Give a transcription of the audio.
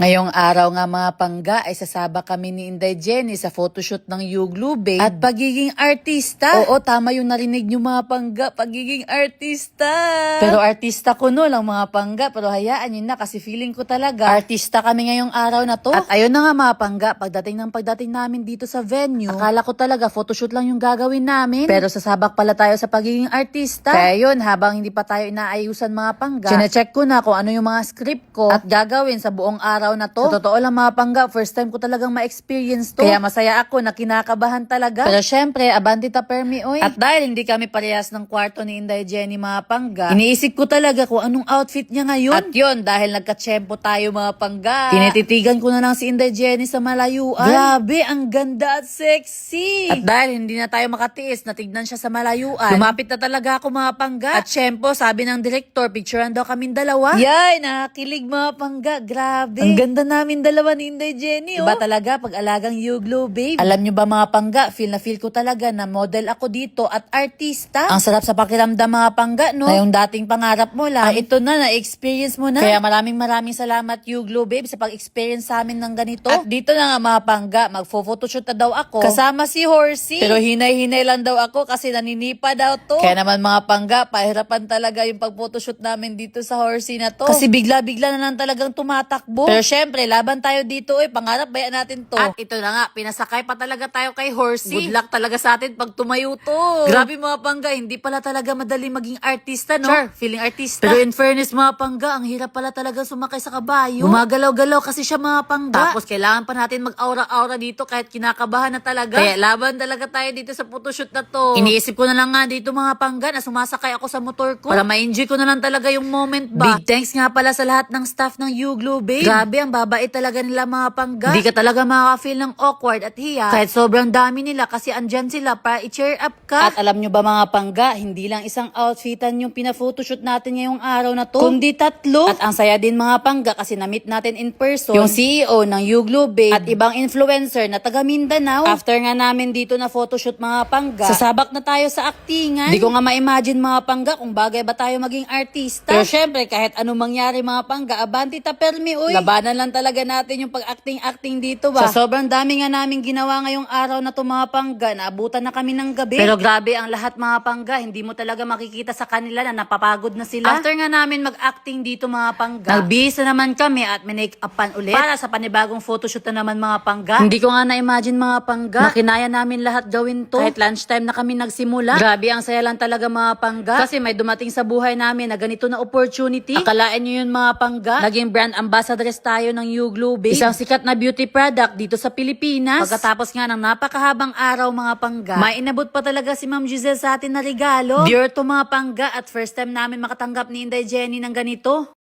Ngayong araw nga mga pangga ay sasaba kami ni Inday Jenny sa photoshoot ng Yuglu Babe at pagiging artista. Oo, tama yung narinig nyo mga pangga, pagiging artista. Pero artista ko no lang mga pangga, pero hayaan yun na kasi feeling ko talaga artista kami ngayong araw na to. At ayun na nga mga pangga, pagdating namin dito sa venue, akala ko talaga photoshoot lang yung gagawin namin. Pero sasabak pala tayo sa pagiging artista. Kaya yun, habang hindi pa tayo inaayusan mga pangga, sinecheck ko na kung ano yung mga script ko at gagawin sa buong araw na to. Sa totoo lang mga pangga, first time ko talagang ma-experience to. Kaya masaya ako na kinakabahan talaga. Pero syempre, abanti ta permi oy. At dahil hindi kami parehas ng kwarto ni Inday Jenny mga pangga, iniisip ko talaga kung anong outfit niya ngayon. At yun, dahil nagkatsyempo tayo mga pangga, tinititigan ko na lang si Inday Jenny sa malayuan. Grabe, ang ganda at sexy. At dahil hindi na tayo makatiis na tignan siya sa malayuan, lumapit na talaga ako mga pangga. At syempo, sabi ng direktor, picturean daw kaming dalawa. Yay, nakakilig mga pangga. Grabe. Ang ganda namin dalawa ni Inday Jenny, oh. Iba talaga pag alagang Yuglu Babe. Alam nyo ba mga pangga, feel na feel ko talaga na model ako dito at artista. Ang sarap sa pakiramdam mga pangga, no? Na yung dating pangarap mo lang, ito na-experience mo na. Kaya maraming salamat Yuglu Babe sa pag-experience sa amin ng ganito. At dito na nga mga pangga, magfo-photoshoot na daw ako. Kasama si Horsey. Pero hinay-hinay lang daw ako kasi naninipa daw to. Kaya naman mga pangga, pahirapan talaga yung pag-photoshoot namin dito sa Horsey na to. Kasi bigla-bigla na lang talagang tumatakbo. Pero syempre, laban tayo dito pangarap bayan natin to. At ito na nga, pinasakay pa talaga tayo kay Horsey. Good luck talaga sa atin pag tumayo to. Grabe mga pangga, hindi pala talaga madali maging artista, no? Sure, feeling artista. Pero in fairness mga pangga, ang hirap pala talaga sumakay sa kabayo. Gumagalaw-galaw kasi siya mga pangga. Tapos kailangan pa natin mag-aura-aura dito kahit kinakabahan na talaga. Kaya laban talaga tayo dito sa photoshoot na to. Iniisip ko na lang nga dito mga pangga na sumasakay ako sa motor ko para ma-enjoy ko na lang talaga yung moment ba. Big thanks nga pala sa lahat ng staff ng Yuglu Babe. Grabe, ang babait talaga nila mga pangga. Hindi ka talaga makaka-feel ng awkward at hiya kahit sobrang dami nila kasi andyan sila para i-cheer up ka. At alam nyo ba mga pangga, hindi lang isang outfitan yung pina-photoshoot natin ngayong araw na to, kundi tatlo. At ang saya din mga pangga kasi na-meet natin in person yung CEO ng Yuglu Babe at ibang influencer na taga Mindanao. After nga namin dito na photoshoot mga pangga, sasabak na tayo sa aktingan. Hindi ko nga ma-imagine mga pangga kung bagay ba tayo maging artista. Pero syempre kahit anong mangyari mga pangga, abanti ta permi uy. Labanan lang talaga natin yung pag-acting dito ba. Sa sobrang dami nga namin ginawa ngayong araw na to mga pangga, naabutan na kami ng gabi. Pero grabe ang lahat mga pangga, hindi mo talaga makikita sa kanila na napapagod na sila. After nga namin mag-acting dito mga pangga, nagbihis na naman kami at minake-upan ulit para sa panibagong photoshoot na naman mga pangga. Hindi ko nga na-imagine mga pangga, na kinaya namin lahat gawin to. Kahit lunchtime na kami nagsimula. Grabe ang saya lang talaga mga pangga kasi may dumating sa buhay namin na ganito na opportunity. Akalain nyo yun mga pangga, naging brand ambassadors tayo ng Yuglu Babe, isang sikat na beauty product dito sa Pilipinas. Pagkatapos nga ng napakahabang araw mga pangga, may inabot pa talaga si Ma'am Giselle sa atin na regalo. Dear to mga pangga at first time namin makatanggap ni Inday Jenny ng ganito.